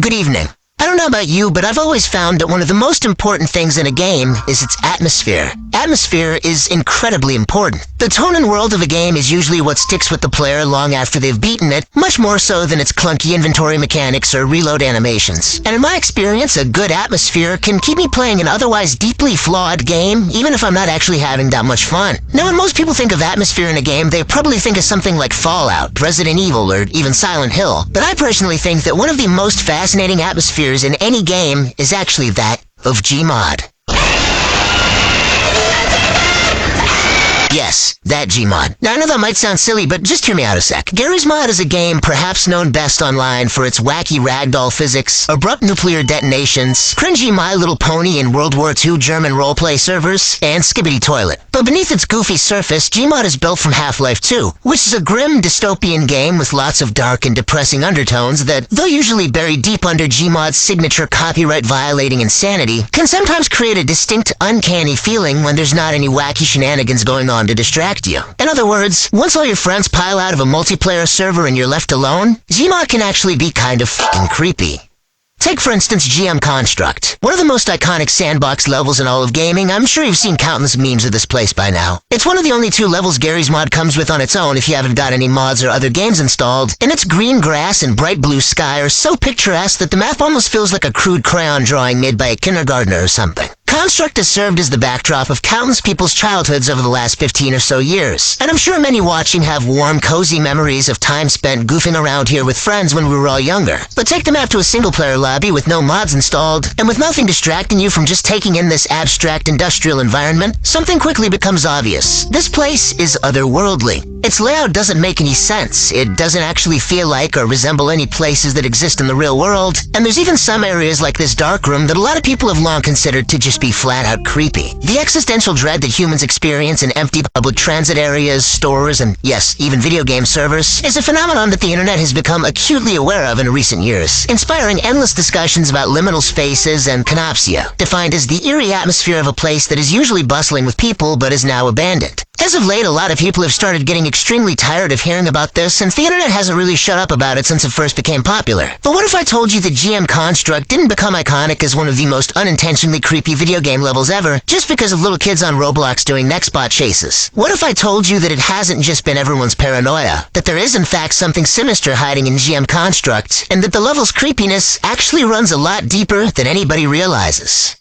Good evening. I don't know about you, but I've always found that one of the most important things in a game is its atmosphere. Atmosphere is incredibly important. The tone and world of a game is usually what sticks with the player long after they've beaten it, much more so than its clunky inventory mechanics or reload animations. And in my experience, a good atmosphere can keep me playing an otherwise deeply flawed game, even if I'm not actually having that much fun. Now, when most people think of atmosphere in a game, they probably think of something like Fallout, Resident Evil, or even Silent Hill. But I personally think that one of the most fascinating atmospheres in any game is actually that of Gmod. Yes, that Gmod. Now, I know that might sound silly, but just hear me out a sec. Garry's Mod is a game perhaps known best online for its wacky ragdoll physics, abrupt nuclear detonations, cringy My Little Pony and World War II German roleplay servers, and Skibbity Toilet. But beneath its goofy surface, Gmod is built from Half-Life 2, which is a grim, dystopian game with lots of dark and depressing undertones that, though usually buried deep under Gmod's signature copyright-violating insanity, can sometimes create a distinct, uncanny feeling when there's not any wacky shenanigans going on to distract you. In other words, once all your friends pile out of a multiplayer server and you're left alone, Gmod can actually be kind of fucking creepy. Take, for instance, GM Construct. One of the most iconic sandbox levels in all of gaming. I'm sure you've seen countless memes of this place by now. It's one of the only 2 levels Garry's Mod comes with on its own if you haven't got any mods or other games installed, and its green grass and bright blue sky are so picturesque that the map almost feels like a crude crayon drawing made by a kindergartner or something. Construct has served as the backdrop of countless people's childhoods over the last 15 or so years, and I'm sure many watching have warm, cozy memories of time spent goofing around here with friends when we were all younger. But take the map to a single-player lobby with no mods installed, and with nothing distracting you from just taking in this abstract industrial environment, something quickly becomes obvious. This place is otherworldly. Its layout doesn't make any sense. It doesn't actually feel like or resemble any places that exist in the real world, and there's even some areas like this dark room that a lot of people have long considered to just be flat-out creepy. The existential dread that humans experience in empty public transit areas, stores, and yes, even video game servers, is a phenomenon that the internet has become acutely aware of in recent years, inspiring endless discussions about liminal spaces and canopsia, defined as the eerie atmosphere of a place that is usually bustling with people but is now abandoned. As of late, a lot of people have started getting extremely tired of hearing about this, since the internet hasn't really shut up about it since it first became popular. But what if I told you that GM Construct didn't become iconic as one of the most unintentionally creepy video game levels ever, just because of little kids on Roblox doing next-bot chases? What if I told you that it hasn't just been everyone's paranoia, that there is in fact something sinister hiding in GM Construct, and that the level's creepiness actually runs a lot deeper than anybody realizes?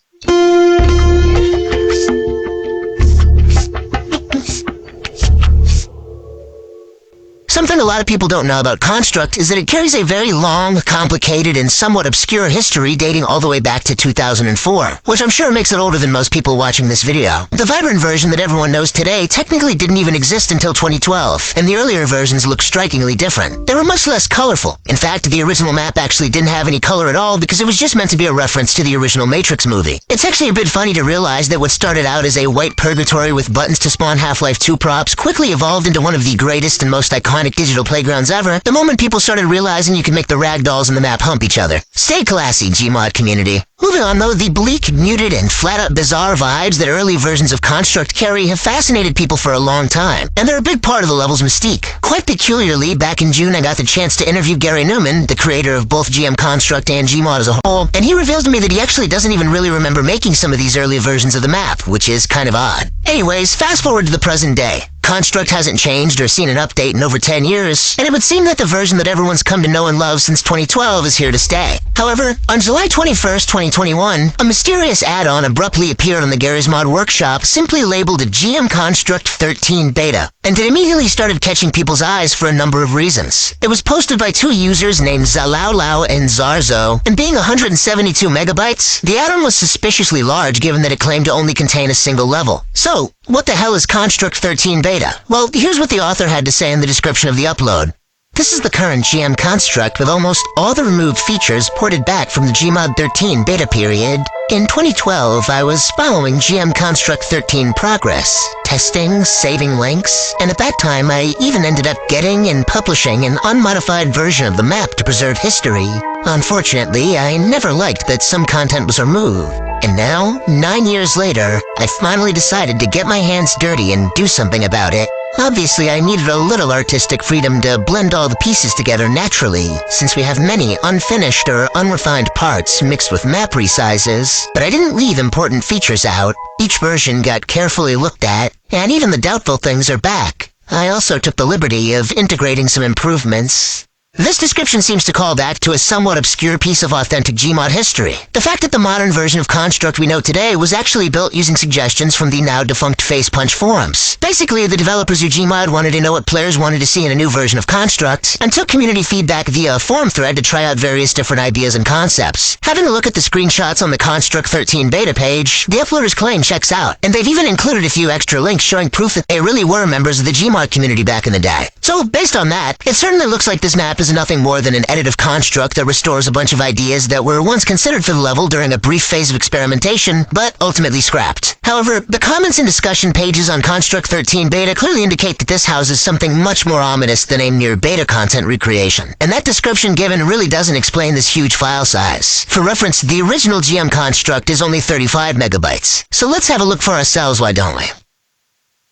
Something a lot of people don't know about Construct is that it carries a very long, complicated, and somewhat obscure history dating all the way back to 2004, which I'm sure makes it older than most people watching this video. The vibrant version that everyone knows today technically didn't even exist until 2012, and the earlier versions look strikingly different. They were much less colorful. In fact, the original map actually didn't have any color at all because it was just meant to be a reference to the original Matrix movie. It's actually a bit funny to realize that what started out as a white purgatory with buttons to spawn Half-Life 2 props quickly evolved into one of the greatest and most iconic digital playgrounds ever the moment people started realizing you could make the ragdolls in the map hump each other. Stay classy, Gmod community. Moving on though, the bleak, muted, and flat-out bizarre vibes that early versions of Construct carry have fascinated people for a long time, and they're a big part of the level's mystique. Quite peculiarly, back in June I got the chance to interview Garry Newman, the creator of both GM Construct and Gmod as a whole, and he revealed to me that he actually doesn't even really remember making some of these early versions of the map, which is kind of odd. Anyways, fast forward to the present day. Construct hasn't changed or seen an update in over 10 years, and it would seem that the version that everyone's come to know and love since 2012 is here to stay. However, on July 21st, 2021, a mysterious add-on abruptly appeared on the Garry's Mod workshop simply labeled GM Construct 13 Beta, and it immediately started catching people's eyes for a number of reasons. It was posted by 2 users named Zalaulau and Zarzo, and being 172 megabytes, the add-on was suspiciously large given that it claimed to only contain a single level. So, what the hell is Construct 13 Beta? Well, here's what the author had to say in the description of the upload. This is the current GM Construct with almost all the removed features ported back from the Gmod 13 beta period. In 2012, I was following GM Construct 13 progress, testing, saving links, and at that time I even ended up getting and publishing an unmodified version of the map to preserve history. Unfortunately, I never liked that some content was removed. And now, 9 years later, I finally decided to get my hands dirty and do something about it. Obviously, I needed a little artistic freedom to blend all the pieces together naturally, since we have many unfinished or unrefined parts mixed with map resizes, but I didn't leave important features out. Each version got carefully looked at, and even the doubtful things are back. I also took the liberty of integrating some improvements. This description seems to call back to a somewhat obscure piece of authentic Gmod history. The fact that the modern version of Construct we know today was actually built using suggestions from the now-defunct Facepunch forums. Basically, the developers of Gmod wanted to know what players wanted to see in a new version of Construct, and took community feedback via a forum thread to try out various different ideas and concepts. Having a look at the screenshots on the Construct 13 beta page, the uploaders' claim checks out, and they've even included a few extra links showing proof that they really were members of the Gmod community back in the day. So, based on that, it certainly looks like this map is nothing more than an editive construct that restores a bunch of ideas that were once considered for the level during a brief phase of experimentation, but ultimately scrapped. However, the comments and discussion pages on Construct 13 beta clearly indicate that this houses something much more ominous than a mere beta content recreation. And that description given really doesn't explain this huge file size. For reference, the original GM construct is only 35 megabytes. So let's have a look for ourselves, why don't we?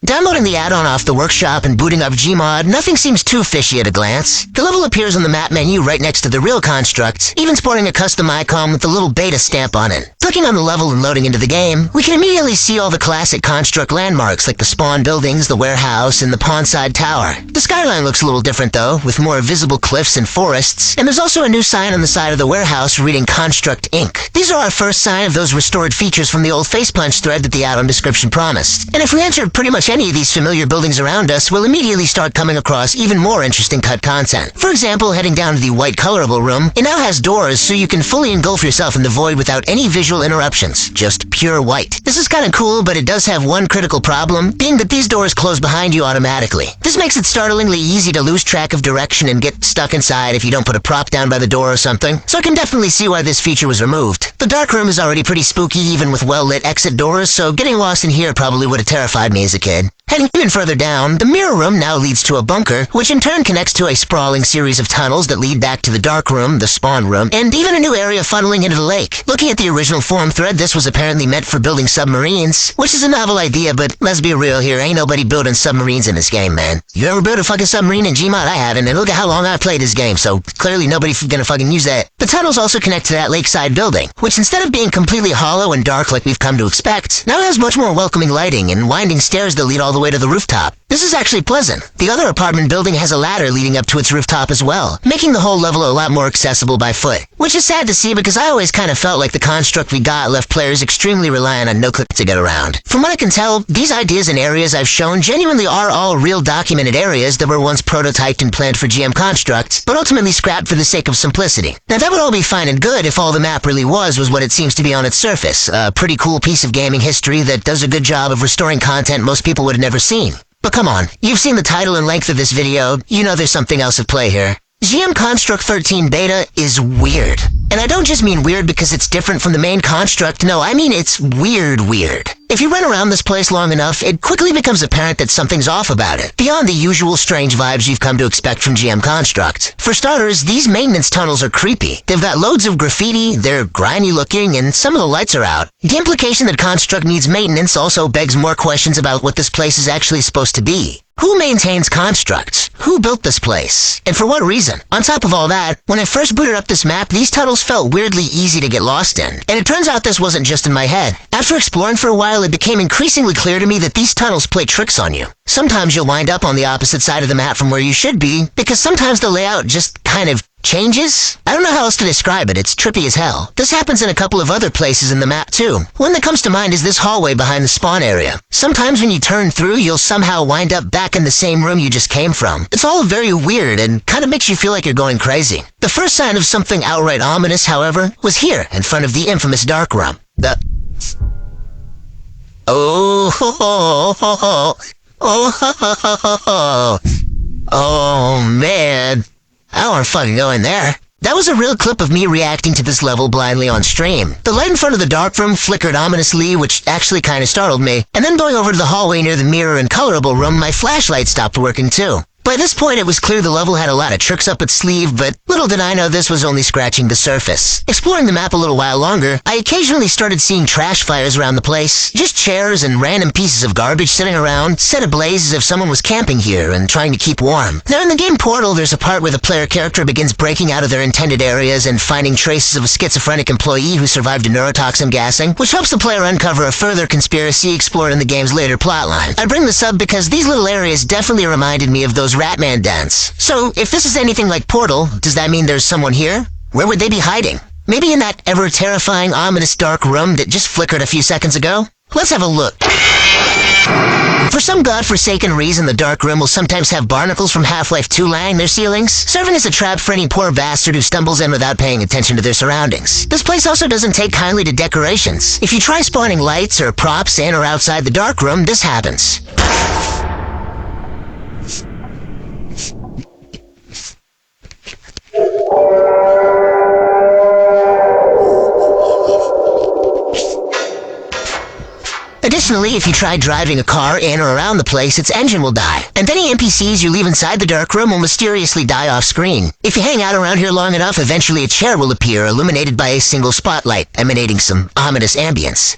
Downloading the add-on off the workshop and booting up Gmod, nothing seems too fishy at a glance. The level appears on the map menu right next to the real construct, even sporting a custom icon with the little beta stamp on it. Clicking on the level and loading into the game, we can immediately see all the classic construct landmarks like the spawn buildings, the warehouse, and the pondside tower. The skyline looks a little different though, with more visible cliffs and forests, and there's also a new sign on the side of the warehouse reading Construct Inc. These are our first sign of those restored features from the old Facepunch thread that the add-on description promised. And if we enter pretty much any of these familiar buildings around us, we'll immediately start coming across even more interesting cut content. For example, heading down to the white colorable room, it now has doors so you can fully engulf yourself in the void without any visual interruptions, just pure white. This is kinda cool, but it does have one critical problem, being that these doors close behind you automatically. This makes it startlingly easy to lose track of direction and get stuck inside if you don't put a prop down by the door or something, so I can definitely see why this feature was removed. The dark room is already pretty spooky even with well-lit exit doors, so getting lost in here probably would have terrified me as a kid. Heading even further down, the mirror room now leads to a bunker, which in turn connects to a sprawling series of tunnels that lead back to the dark room, the spawn room, and even a new area funneling into the lake. Looking at the original forum thread, this was apparently meant for building submarines, which is a novel idea, but let's be real here, ain't nobody building submarines in this game, man. You ever built a fucking submarine in Gmod? I haven't, and look at how long I've played this game, so clearly nobody's gonna fucking use that. The tunnels also connect to that lakeside building, which instead of being completely hollow and dark like we've come to expect, now has much more welcoming lighting and winding stairs that lead all the way to the rooftop. This is actually pleasant. The other apartment building has a ladder leading up to its rooftop as well, making the whole level a lot more accessible by foot. Which is sad to see because I always kind of felt like the construct we got left players extremely reliant on no-click to get around. From what I can tell, these ideas and areas I've shown genuinely are all real documented areas that were once prototyped and planned for GM constructs, but ultimately scrapped for the sake of simplicity. Now that would all be fine and good if all the map really was what it seems to be on its surface, a pretty cool piece of gaming history that does a good job of restoring content most people would have never seen. But come on, you've seen the title and length of this video, you know there's something else at play here. GM Construct 13 Beta is weird. And I don't just mean weird because it's different from the main construct, no, I mean it's weird. If you run around this place long enough, it quickly becomes apparent that something's off about it, beyond the usual strange vibes you've come to expect from GM Construct. For starters, these maintenance tunnels are creepy. They've got loads of graffiti, they're grimy looking, and some of the lights are out. The implication that Construct needs maintenance also begs more questions about what this place is actually supposed to be. Who maintains Construct? Who built this place? And for what reason? On top of all that, when I first booted up this map, these tunnels felt weirdly easy to get lost in. And it turns out this wasn't just in my head. After exploring for a while, it became increasingly clear to me that these tunnels play tricks on you. Sometimes you'll wind up on the opposite side of the map from where you should be, because sometimes the layout just kind of changes? I don't know how else to describe it, it's trippy as hell. This happens in a couple of other places in the map too. One that comes to mind is this hallway behind the spawn area. Sometimes when you turn through, you'll somehow wind up back in the same room you just came from. It's all very weird and kind of makes you feel like you're going crazy. The first sign of something outright ominous, however, was here in front of the infamous dark room. Oh man. I don't want to fucking go in there. That was a real clip of me reacting to this level blindly on stream. The light in front of the dark room flickered ominously, which actually kinda startled me, and then going over to the hallway near the mirror and colorable room, my flashlight stopped working too. By this point, it was clear the level had a lot of tricks up its sleeve, but little did I know this was only scratching the surface. Exploring the map a little while longer, I occasionally started seeing trash fires around the place. Just chairs and random pieces of garbage sitting around, set ablaze as if someone was camping here and trying to keep warm. Now in the game Portal, there's a part where the player character begins breaking out of their intended areas and finding traces of a schizophrenic employee who survived a neurotoxin gassing, which helps the player uncover a further conspiracy explored in the game's later plotline. I bring this up because these little areas definitely reminded me of those Ratman dens. So, if this is anything like Portal, does that mean there's someone here? Where would they be hiding? Maybe in that ever-terrifying, ominous dark room that just flickered a few seconds ago? Let's have a look. For some godforsaken reason, the dark room will sometimes have barnacles from Half-Life 2 lining their ceilings, serving as a trap for any poor bastard who stumbles in without paying attention to their surroundings. This place also doesn't take kindly to decorations. If you try spawning lights or props in or outside the dark room, this happens. Additionally, if you try driving a car in or around the place, its engine will die. And any NPCs you leave inside the dark room will mysteriously die off screen. If you hang out around here long enough, eventually a chair will appear, illuminated by a single spotlight, emanating some ominous ambience.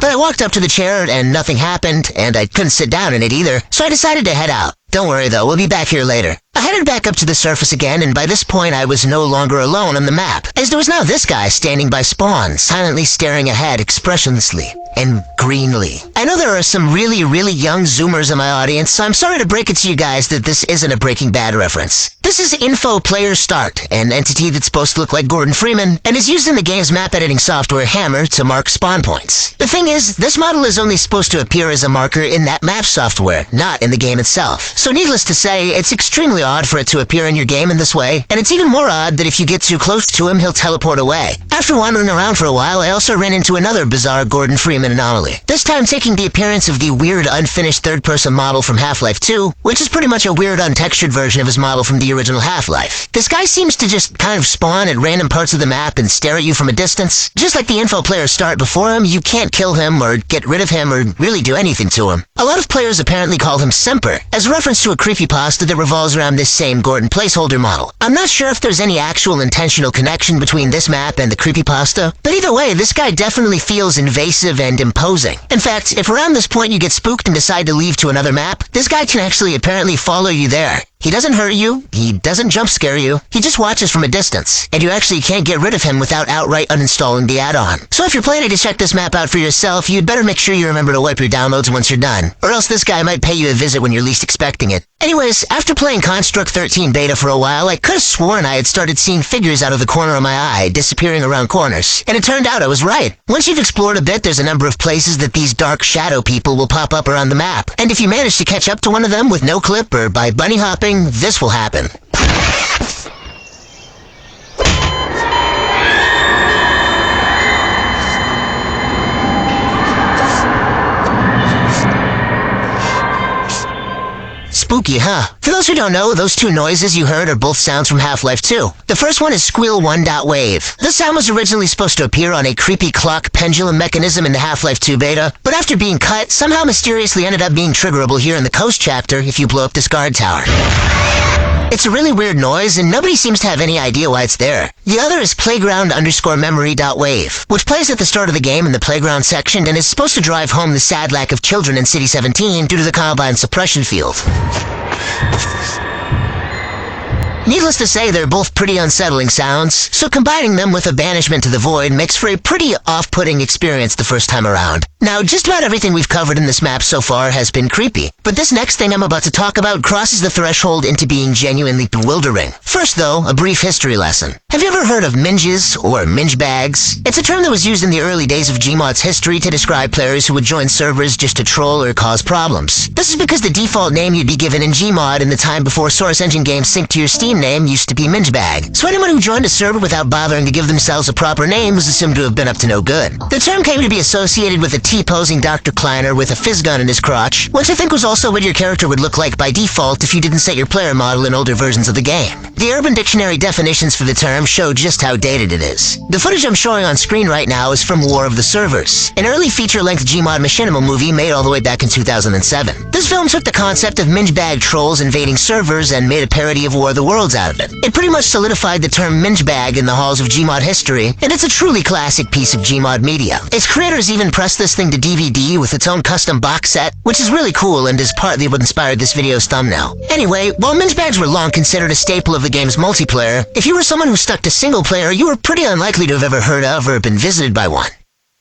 But I walked up to the chair and nothing happened, and I couldn't sit down in it either, so I decided to head out. Don't worry though, we'll be back here later. I headed back up to the surface again, and by this point I was no longer alone on the map, as there was now this guy standing by spawn, silently staring ahead expressionlessly and greenly. I know there are some really young Zoomers in my audience, so I'm sorry to break it to you guys that this isn't a Breaking Bad reference. This is Info Player Start, an entity that's supposed to look like Gordon Freeman, and is used in the game's map editing software Hammer to mark spawn points. The thing is, this model is only supposed to appear as a marker in that map software, not in the game itself. So needless to say, it's extremely odd for it to appear in your game in this way, and it's even more odd that if you get too close to him, he'll teleport away. After wandering around for a while, I also ran into another bizarre Gordon Freeman anomaly. This time taking the appearance of the weird unfinished third-person model from Half-Life 2, which is pretty much a weird untextured version of his model from the original Half-Life. This guy seems to just kind of spawn at random parts of the map and stare at you from a distance. Just like the Info Player Start before him, you can't kill him or get rid of him or really do anything to him. A lot of players apparently call him Semper, as a reference to a creepypasta that revolves around this same Gordon placeholder model. I'm not sure if there's any actual intentional connection between this map and the creepypasta, but either way, this guy definitely feels invasive and imposing. In fact, if around this point you get spooked and decide to leave to another map, this guy can actually apparently follow you there. He doesn't hurt you, he doesn't jump scare you, he just watches from a distance, and you actually can't get rid of him without outright uninstalling the add-on. So if you're planning to check this map out for yourself, you'd better make sure you remember to wipe your downloads once you're done, or else this guy might pay you a visit when you're least expecting it. Anyways, after playing Construct 13 beta for a while, I could've sworn I had started seeing figures out of the corner of my eye, disappearing around corners, and it turned out I was right. Once you've explored a bit, there's a number of places that these dark shadow people will pop up around the map, and if you manage to catch up to one of them with no clip or by bunny hopping, this will happen. Spooky, huh? For those who don't know, those two noises you heard are both sounds from Half-Life 2. The first one is Squeal 1.wave. This sound was originally supposed to appear on a creepy clock pendulum mechanism in the Half-Life 2 beta, but after being cut, somehow mysteriously ended up being triggerable here in the Coast chapter if you blow up this guard tower. It's a really weird noise, and nobody seems to have any idea why it's there. The other is Playground_memory.wave, which plays at the start of the game in the playground section and is supposed to drive home the sad lack of children in City 17 due to the Combine suppression field. Needless to say, they're both pretty unsettling sounds, so combining them with a banishment to the void makes for a pretty off-putting experience the first time around. Now, just about everything we've covered in this map so far has been creepy, but this next thing I'm about to talk about crosses the threshold into being genuinely bewildering. First, though, a brief history lesson. Have you ever heard of minges, or minge bags? It's a term that was used in the early days of Gmod's history to describe players who would join servers just to troll or cause problems. This is because the default name you'd be given in Gmod in the time before Source Engine games sync to your Steam game name used to be Mingebag, so anyone who joined a server without bothering to give themselves a proper name was assumed to have been up to no good. The term came to be associated with a T-posing Dr. Kleiner with a fizz gun in his crotch, which I think was also what your character would look like by default if you didn't set your player model in older versions of the game. The Urban Dictionary definitions for the term show just how dated it is. The footage I'm showing on screen right now is from War of the Servers, an early feature-length Gmod machinima movie made all the way back in 2007. This film took the concept of Mingebag trolls invading servers and made a parody of War of the Worlds out of it. It pretty much solidified the term Mingebag in the halls of Gmod history, and it's a truly classic piece of Gmod media. Its creators even pressed this thing to DVD with its own custom box set, which is really cool and is partly what inspired this video's thumbnail. Anyway, while Mingebags were long considered a staple of the game's multiplayer, if you were someone who stuck to single player, you were pretty unlikely to have ever heard of or been visited by one.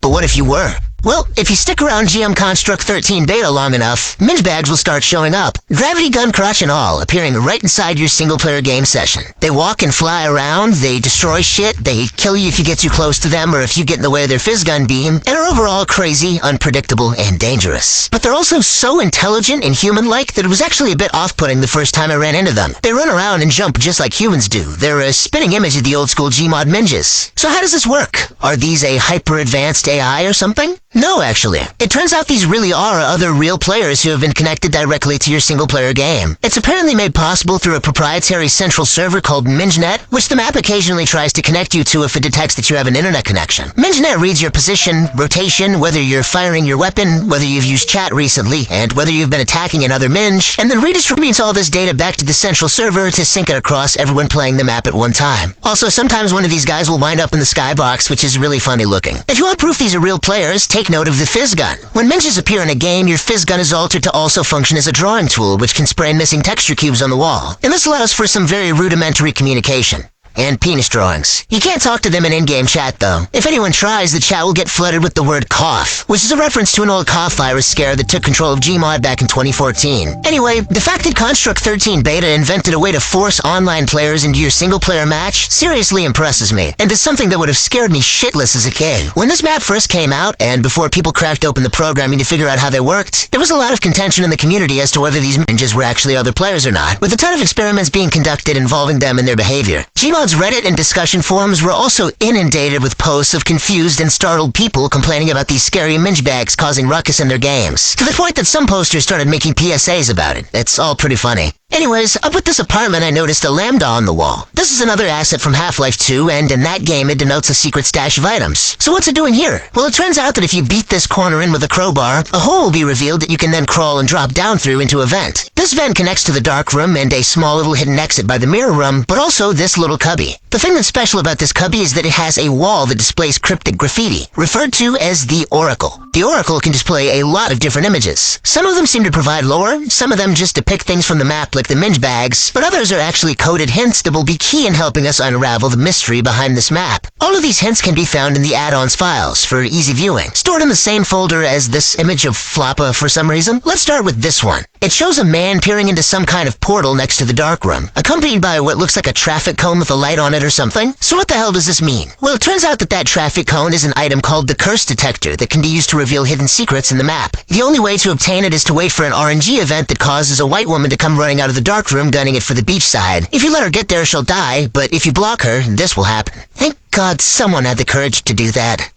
But what if you were? Well, if you stick around GM Construct 13 beta long enough, Mingebags will start showing up. Gravity gun crotch and all, appearing right inside your single-player game session. They walk and fly around, they destroy shit, they kill you if you get too close to them or if you get in the way of their fizz gun beam, and are overall crazy, unpredictable, and dangerous. But they're also so intelligent and human-like that it was actually a bit off-putting the first time I ran into them. They run around and jump just like humans do. They're a spitting image of the old-school Gmod Minges. So how does this work? Are these a hyper-advanced AI or something? No, actually. It turns out these really are other real players who have been connected directly to your single-player game. It's apparently made possible through a proprietary central server called MingeNet, which the map occasionally tries to connect you to if it detects that you have an internet connection. MingeNet reads your position, rotation, whether you're firing your weapon, whether you've used chat recently, and whether you've been attacking another Minge, and then redistributes all this data back to the central server to sync it across everyone playing the map at one time. Also, sometimes one of these guys will wind up in the skybox, which is really funny looking. If you want proof these are real players, take note of the fizz gun. When Minges appear in a game, your fizz gun is altered to also function as a drawing tool, which can spray missing texture cubes on the wall. And this allows for some very rudimentary communication. And penis drawings. You can't talk to them in in-game chat, though. If anyone tries, the chat will get flooded with the word cough, which is a reference to an old cough virus scare that took control of Gmod back in 2014. Anyway, the fact that Construct 13 Beta invented a way to force online players into your single-player match seriously impresses me, and is something that would have scared me shitless as a kid. When this map first came out, and before people cracked open the programming to figure out how they worked, there was a lot of contention in the community as to whether these Minges were actually other players or not, with a ton of experiments being conducted involving them and their behavior. Gmod's Reddit and discussion forums were also inundated with posts of confused and startled people complaining about these scary Mingebags causing ruckus in their games, to the point that some posters started making PSAs about it. It's all pretty funny. Anyways, up at this apartment I noticed a lambda on the wall. This is another asset from Half-Life 2, and in that game it denotes a secret stash of items. So what's it doing here? Well, it turns out that if you beat this corner in with a crowbar, a hole will be revealed that you can then crawl and drop down through into a vent. This vent connects to the dark room and a small little hidden exit by the mirror room, but also this little cubby. The thing that's special about this cubby is that it has a wall that displays cryptic graffiti, referred to as the Oracle. The Oracle can display a lot of different images. Some of them seem to provide lore, some of them just depict things from the map like the Mingebags, but others are actually coded hints that will be key in helping us unravel the mystery behind this map. All of these hints can be found in the add-ons files for easy viewing, stored in the same folder as this image of Floppa for some reason. Let's start with this one. It shows a man peering into some kind of portal next to the dark room, accompanied by what looks like a traffic cone with a light on it or something. So what the hell does this mean? Well, it turns out that that traffic cone is an item called the Curse Detector that can be used to reveal hidden secrets in the map. The only way to obtain it is to wait for an RNG event that causes a white woman to come running out of the dark room gunning it for the beachside. If you let her get there, she'll die, but if you block her, this will happen. Thank God someone had the courage to do that.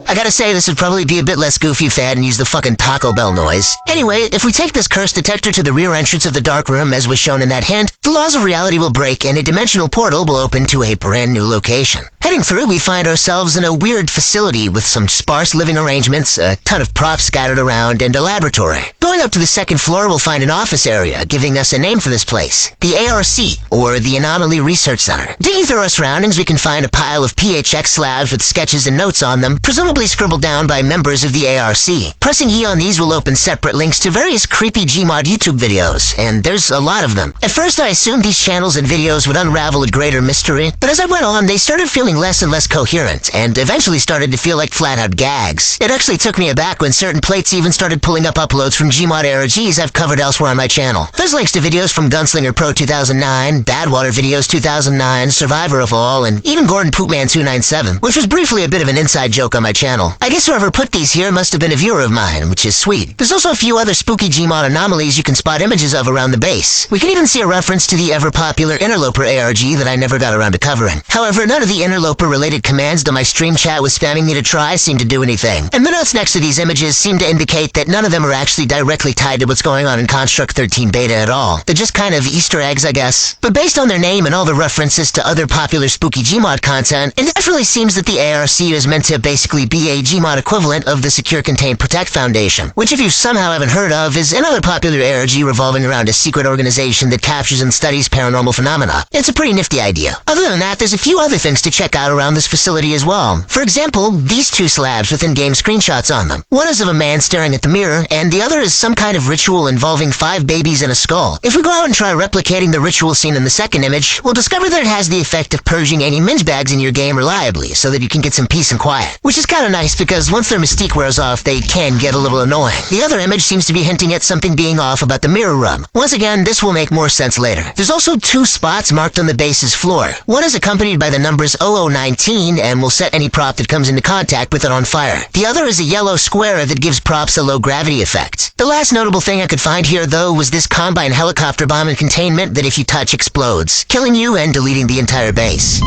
I gotta say, this would probably be a bit less goofy if they hadn't used the fucking Taco Bell noise. Anyway, if we take this curse detector to the rear entrance of the dark room as was shown in that hint, the laws of reality will break and a dimensional portal will open to a brand new location. Heading through, we find ourselves in a weird facility with some sparse living arrangements, a ton of props scattered around, and a laboratory. Going up to the second floor, we'll find an office area, giving us a name for this place. The ARC, or the Anomaly Research Center. Digging through our surroundings, we can find a pile of PHX slabs with sketches and notes on them, presumably scribbled down by members of the ARC. Pressing E on these will open separate links to various creepy Gmod YouTube videos, and there's a lot of them. At first I assumed these channels and videos would unravel a greater mystery, but as I went on, they started feeling becoming less and less coherent, and eventually started to feel like flat-out gags. It actually took me aback when certain plates even started pulling up uploads from Gmod era Gs I've covered elsewhere on my channel. There's links to videos from Gunslinger Pro 2009, Badwater Videos 2009, Survivor of All, and even Gordon Poopman 297, which was briefly a bit of an inside joke on my channel. I guess whoever put these here must have been a viewer of mine, which is sweet. There's also a few other spooky Gmod anomalies you can spot images of around the base. We can even see a reference to the ever-popular Interloper ARG that I never got around to covering. However, none of the Interloper-related commands that my stream chat was spamming me to try seem to do anything. And the notes next to these images seem to indicate that none of them are actually directly tied to what's going on in Construct 13 Beta at all. They're just kind of Easter eggs, I guess. But based on their name and all the references to other popular spooky Gmod content, it definitely seems that the ARC is meant to basically be a Gmod equivalent of the Secure Contain Protect Foundation, which if you somehow haven't heard of, is another popular ARG revolving around a secret organization that captures and studies paranormal phenomena. It's a pretty nifty idea. Other than that, there's a few other things to check out around this facility as well. For example, these two slabs with in-game screenshots on them. One is of a man staring at the mirror, and the other is some kind of ritual involving 5 babies and a skull. If we go out and try replicating the ritual scene in the second image, we'll discover that it has the effect of purging any minge bags in your game reliably, so that you can get some peace and quiet. Which is kinda nice because once their mystique wears off, they can get a little annoying. The other image seems to be hinting at something being off about the mirror room. Once again, this will make more sense later. There's also 2 spots marked on the base's floor. One is accompanied by the numbers 0019 and will set any prop that comes into contact with it on fire. The other is a yellow square that gives props a low gravity effect. The last notable thing I could find here, though, was this Combine helicopter bomb in containment that if you touch explodes, killing you and deleting the entire base.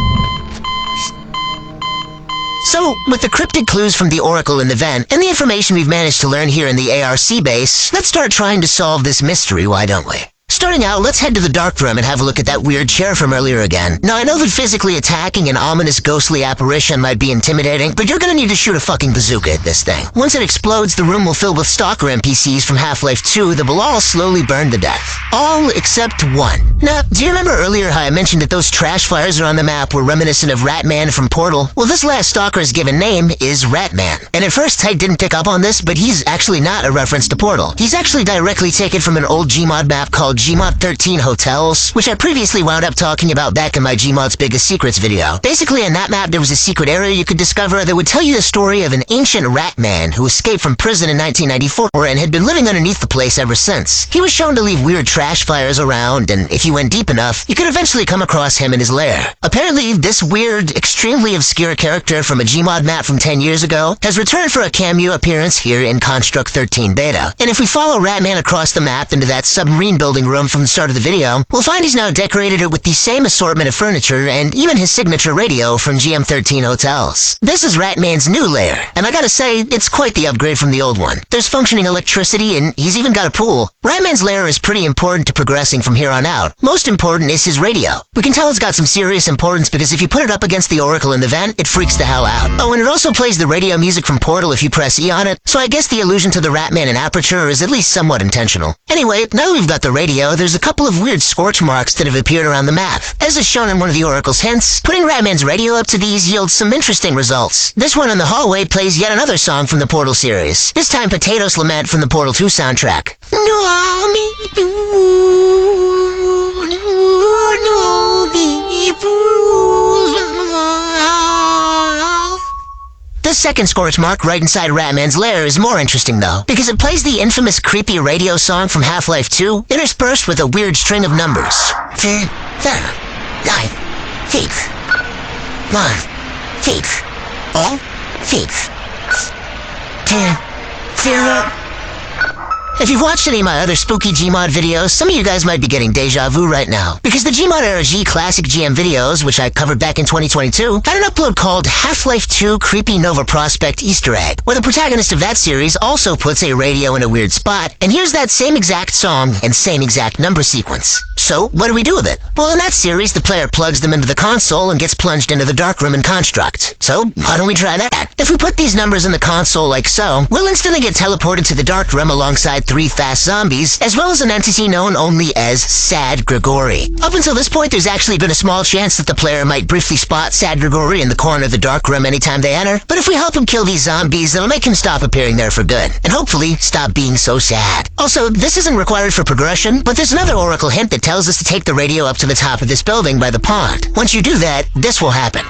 So, with the cryptic clues from the Oracle in the vent, and the information we've managed to learn here in the ARC base, let's start trying to solve this mystery, why don't we? Starting out, let's head to the dark room and have a look at that weird chair from earlier again. Now, I know that physically attacking an ominous ghostly apparition might be intimidating, but you're gonna need to shoot a fucking bazooka at this thing. Once it explodes, the room will fill with stalker NPCs from Half-Life 2 that will all slowly burn to death. All except one. Now, do you remember earlier how I mentioned that those trash fires around the map were reminiscent of Ratman from Portal? Well, this last stalker's given name is Ratman. And at first, I didn't pick up on this, but he's actually not a reference to Portal. He's actually directly taken from an old Gmod map called Gmod 13 Hotels, which I previously wound up talking about back in my Gmod's Biggest Secrets video. Basically, in that map, there was a secret area you could discover that would tell you the story of an ancient rat man who escaped from prison in 1994 and had been living underneath the place ever since. He was shown to leave weird trash fires around, and if you went deep enough, you could eventually come across him in his lair. Apparently, this weird, extremely obscure character from a Gmod map from 10 years ago has returned for a cameo appearance here in Construct 13 Beta. And if we follow Ratman across the map into that submarine building room from the start of the video, we'll find he's now decorated it with the same assortment of furniture and even his signature radio from GM13 Hotels. This is Ratman's new lair, and I gotta say, it's quite the upgrade from the old one. There's functioning electricity, and he's even got a pool. Ratman's lair is pretty important to progressing from here on out. Most important is his radio. We can tell it's got some serious importance because if you put it up against the Oracle in the vent, it freaks the hell out. Oh, and it also plays the radio music from Portal if you press E on it, so I guess the allusion to the Ratman in Aperture is at least somewhat intentional. Anyway, now that we've got the radio, there's a couple of weird scorch marks that have appeared around the map. As is shown in one of the Oracle's hints, putting Ratman's radio up to these yields some interesting results. This one in the hallway plays yet another song from the Portal series, this time Potatoes Lament from the Portal 2 soundtrack. This second scorch mark right inside Ratman's lair is more interesting though, because it plays the infamous creepy radio song from Half-Life 2, interspersed with a weird string of numbers. 10, 7, 9, 6, 1, 6, all 6, 10, 0. If you've watched any of my other spooky Gmod videos, some of you guys might be getting deja vu right now. Because the Gmod era G Classic GM videos, which I covered back in 2022, had an upload called Half-Life 2 Creepy Nova Prospect Easter Egg, where the protagonist of that series also puts a radio in a weird spot, and here's that same exact song and same exact number sequence. So, what do we do with it? Well, in that series, the player plugs them into the console and gets plunged into the darkroom in Construct. So, why don't we try that? If we put these numbers in the console like so, we'll instantly get teleported to the darkroom alongside 3 fast zombies, as well as an entity known only as Sad Gregory. Up until this point, there's actually been a small chance that the player might briefly spot Sad Gregory in the corner of the darkroom anytime they enter, but if we help him kill these zombies, it'll make him stop appearing there for good, and hopefully stop being so sad. Also, this isn't required for progression, but there's another Oracle hint that tells us to take the radio up to the top of this building by the pond. Once you do that, this will happen.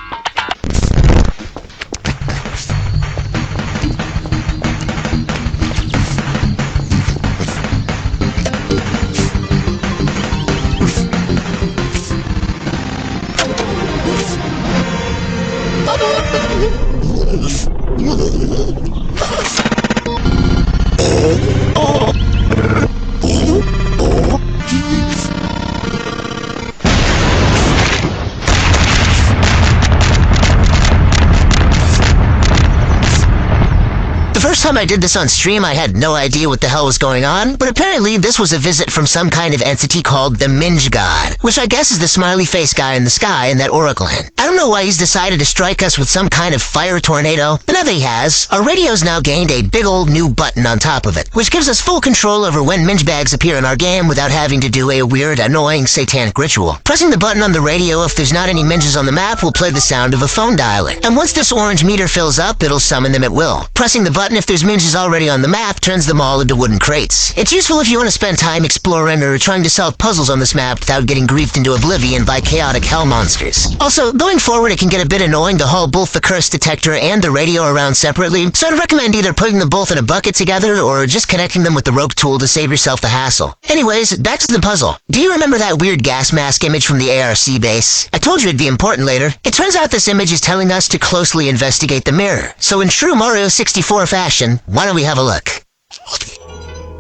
time I did this on stream, I had no idea what the hell was going on, but apparently this was a visit from some kind of entity called the Minge God, which I guess is the smiley face guy in the sky in that oracle hint. I don't know why he's decided to strike us with some kind of fire tornado, but now that he has, our radio's now gained a big old new button on top of it, which gives us full control over when Minge bags appear in our game without having to do a weird, annoying satanic ritual. Pressing the button on the radio if there's not any Minges on the map will play the sound of a phone dialing, and once this orange meter fills up, it'll summon them at will. Pressing the button if there's Minges already on the map turns them all into wooden crates. It's useful if you want to spend time exploring or trying to solve puzzles on this map without getting griefed into oblivion by chaotic hell monsters. Also, going forward it can get a bit annoying to haul both the curse detector and the radio around separately, so I'd recommend either putting them both in a bucket together or just connecting them with the rope tool to save yourself the hassle. Anyways, back to the puzzle. Do you remember that weird gas mask image from the ARC base? I told you it'd be important later. It turns out this image is telling us to closely investigate the mirror. So in true Mario 64 fashion, why don't we have a look?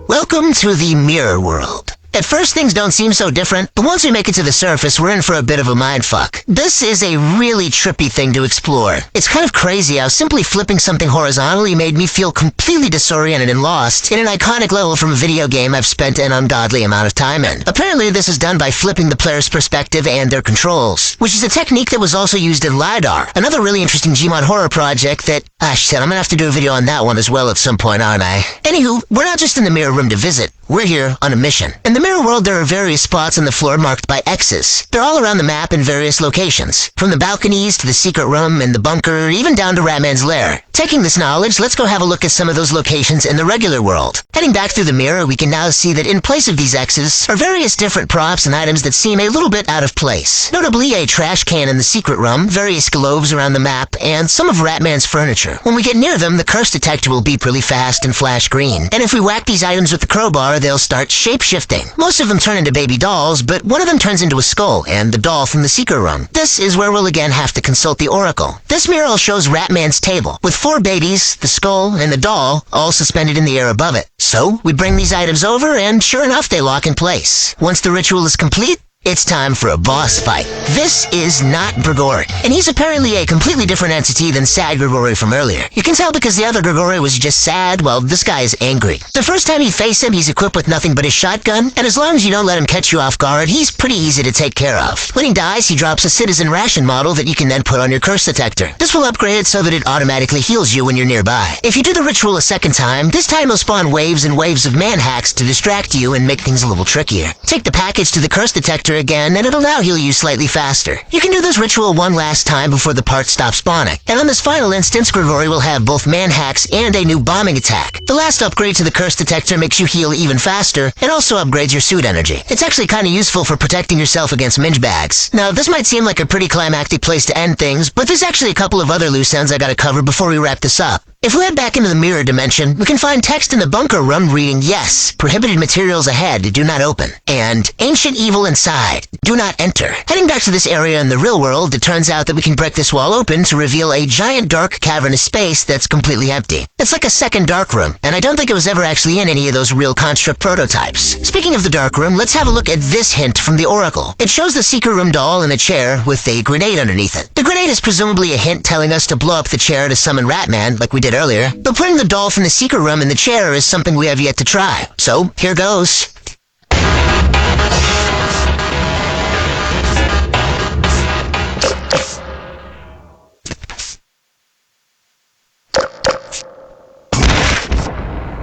Welcome to the mirror world. At first, things don't seem so different, but once we make it to the surface, we're in for a bit of a mindfuck. This is a really trippy thing to explore. It's kind of crazy how simply flipping something horizontally made me feel completely disoriented and lost in an iconic level from a video game I've spent an ungodly amount of time in. Apparently, this is done by flipping the player's perspective and their controls, which is a technique that was also used in LiDAR, another really interesting Gmod horror project that, shit, I'm gonna have to do a video on that one as well at some point, aren't I? Anywho, we're not just in the mirror room to visit. We're here on a mission. In the mirror world, there are various spots on the floor marked by X's. They're all around the map in various locations, from the balconies to the secret room and the bunker, even down to Ratman's lair. Taking this knowledge, let's go have a look at some of those locations in the regular world. Heading back through the mirror, we can now see that in place of these X's are various different props and items that seem a little bit out of place. Notably, a trash can in the secret room, various globes around the map, and some of Ratman's furniture. When we get near them, the curse detector will beep really fast and flash green. And if we whack these items with the crowbar, they'll start shape-shifting. Most of them turn into baby dolls, but one of them turns into a skull, and the doll from the secret room. This is where we'll again have to consult the oracle. This mural shows Ratman's table, with 4 babies, the skull, and the doll, all suspended in the air above it. So, we bring these items over, and sure enough, they lock in place. Once the ritual is complete, it's time for a boss fight. This is not Grigori, and he's apparently a completely different entity than sad Grigori from earlier. You can tell because the other Grigori was just sad, while this guy is angry. The first time you face him, he's equipped with nothing but his shotgun, and as long as you don't let him catch you off guard, he's pretty easy to take care of. When he dies, he drops a citizen ration model that you can then put on your curse detector. This will upgrade it so that it automatically heals you when you're nearby. If you do the ritual a second time, this time he'll spawn waves and waves of man hacks to distract you and make things a little trickier. Take the package to the curse detector again, and it'll now heal you slightly faster. You can do this ritual one last time before the parts stop spawning. And on this final instance, Grigori will have both man hacks and a new bombing attack. The last upgrade to the curse detector makes you heal even faster, and also upgrades your suit energy. It's actually kinda useful for protecting yourself against Minge bags. Now, this might seem like a pretty climactic place to end things, but there's actually a couple of other loose ends I gotta cover before we wrap this up. If we head back into the mirror dimension, we can find text in the bunker room reading, "Yes, prohibited materials ahead, do not open," and "Ancient evil inside, do not enter." Heading back to this area in the real world, it turns out that we can break this wall open to reveal a giant dark cavernous space that's completely empty. It's like a second dark room, and I don't think it was ever actually in any of those real construct prototypes. Speaking of the dark room, let's have a look at this hint from the oracle. It shows the secret room doll in a chair with a grenade underneath it. The grenade is presumably a hint telling us to blow up the chair to summon Ratman, like we did earlier, but putting the doll from the secret room in the chair is something we have yet to try. So, here goes.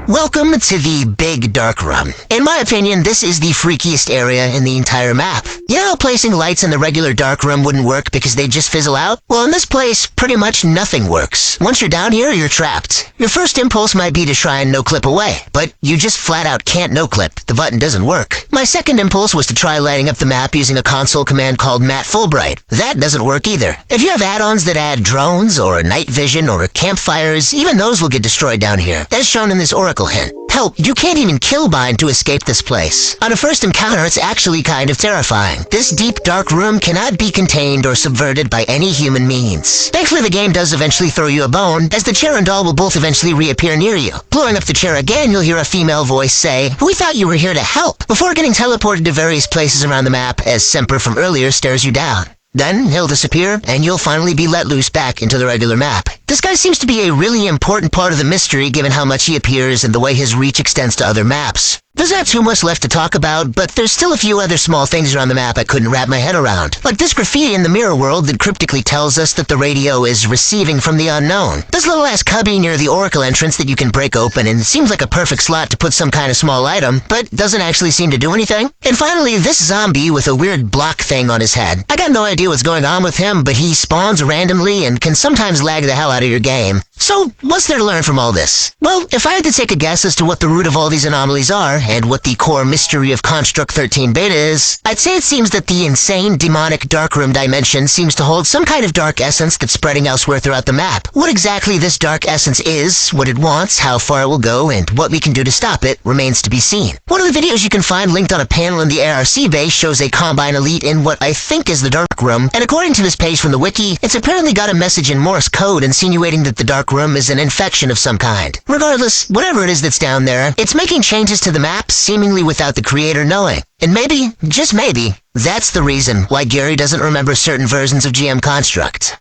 Welcome to the Big Dark Room. In my opinion, this is the freakiest area in the entire map. You know how placing lights in the regular dark room wouldn't work because they'd just fizzle out? Well, in this place, pretty much nothing works. Once you're down here, you're trapped. Your first impulse might be to try and no-clip away, but you just flat out can't no-clip. The button doesn't work. My second impulse was to try lighting up the map using a console command called Matte Fulbright. That doesn't work either. If you have add-ons that add drones, or night vision, or campfires, even those will get destroyed down here, as shown in this oracle hint. Hell, you can't even kill bind to escape this place. On a first encounter, it's actually kind of terrifying. This deep, dark room cannot be contained or subverted by any human means. Thankfully, the game does eventually throw you a bone, as the chair and doll will both eventually reappear near you. Blowing up the chair again, you'll hear a female voice say, "We thought you were here to help," before getting teleported to various places around the map as Semper from earlier stares you down. Then he'll disappear, and you'll finally be let loose back into the regular map. This guy seems to be a really important part of the mystery given how much he appears and the way his reach extends to other maps. There's not too much left to talk about, but there's still a few other small things around the map I couldn't wrap my head around. Like this graffiti in the mirror world that cryptically tells us that the radio is receiving from the unknown. This little ass cubby near the oracle entrance that you can break open and seems like a perfect slot to put some kind of small item, but doesn't actually seem to do anything. And finally, this zombie with a weird block thing on his head. I got no idea what's going on with him, but he spawns randomly and can sometimes lag the hell out of your game. So, what's there to learn from all this? Well, if I had to take a guess as to what the root of all these anomalies are, and what the core mystery of Construct 13 Beta is, I'd say it seems that the insane, demonic darkroom dimension seems to hold some kind of dark essence that's spreading elsewhere throughout the map. What exactly this dark essence is, what it wants, how far it will go, and what we can do to stop it remains to be seen. One of the videos you can find linked on a panel in the ARC base shows a Combine Elite in what I think is the dark room, and according to this page from the wiki, it's apparently got a message in Morse code insinuating that the dark room is an infection of some kind. Regardless, whatever it is that's down there, it's making changes to the map seemingly without the creator knowing. And maybe, just maybe, that's the reason why Garry doesn't remember certain versions of GM Construct.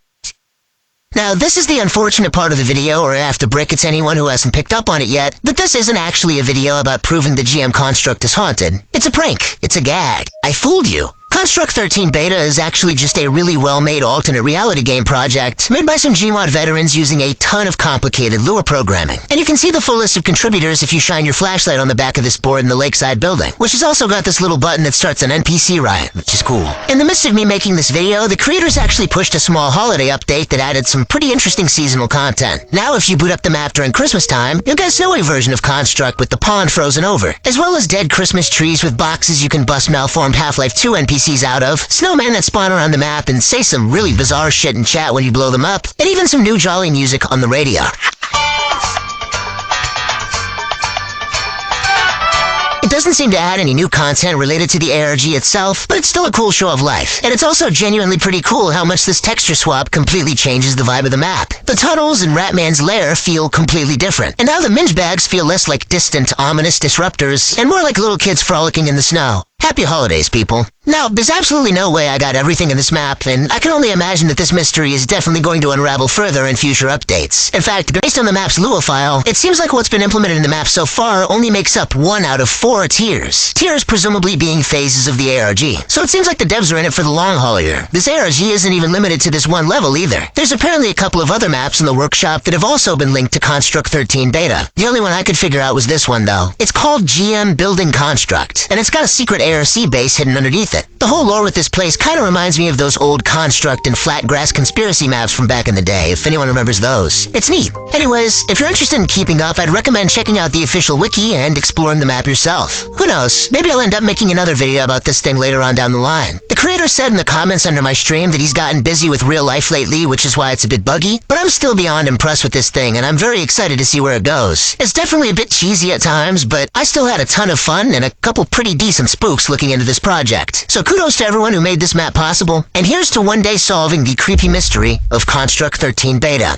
Now, this is the unfortunate part of the video, or I have to break it to anyone who hasn't picked up on it yet, that this isn't actually a video about proving the GM Construct is haunted. It's a prank. It's a gag. I fooled you. Construct 13 Beta is actually just a really well-made alternate reality game project made by some Gmod veterans using a ton of complicated Lua programming. And you can see the full list of contributors if you shine your flashlight on the back of this board in the Lakeside building, which has also got this little button that starts an NPC riot, which is cool. In the midst of me making this video, the creators actually pushed a small holiday update that added some pretty interesting seasonal content. Now if you boot up the map during Christmas time, you'll get a snowy version of Construct with the pond frozen over, as well as dead Christmas trees with boxes you can bust malformed Half-Life 2 NPCs out of, snowmen that spawn around the map and say some really bizarre shit in chat when you blow them up, and even some new jolly music on the radio. It doesn't seem to add any new content related to the ARG itself, but it's still a cool show of life. And it's also genuinely pretty cool how much this texture swap completely changes the vibe of the map. The tunnels in Ratman's lair feel completely different, and now the minge bags feel less like distant, ominous disruptors, and more like little kids frolicking in the snow. Happy holidays, people. Now, there's absolutely no way I got everything in this map, and I can only imagine that this mystery is definitely going to unravel further in future updates. In fact, based on the map's Lua file, it seems like what's been implemented in the map so far only makes up 1 out of 4 tiers. Tiers presumably being phases of the ARG. So it seems like the devs are in it for the long haul here. This ARG isn't even limited to this one level either. There's apparently a couple of other maps in the workshop that have also been linked to Construct 13 Beta. The only one I could figure out was this one, though. It's called GM Building Construct, and it's got a secret ARC base hidden underneath it. The whole lore with this place kind of reminds me of those old Construct and Flatgrass conspiracy maps from back in the day, if anyone remembers those. It's neat. Anyways, if you're interested in keeping up, I'd recommend checking out the official wiki and exploring the map yourself. Who knows, maybe I'll end up making another video about this thing later on down the line. The creator said in the comments under my stream that he's gotten busy with real life lately, which is why it's a bit buggy, but I'm still beyond impressed with this thing, and I'm very excited to see where it goes. It's definitely a bit cheesy at times, but I still had a ton of fun and a couple pretty decent spooks looking into this project. So kudos to everyone who made this map possible, and here's to one day solving the creepy mystery of Construct 13 Beta.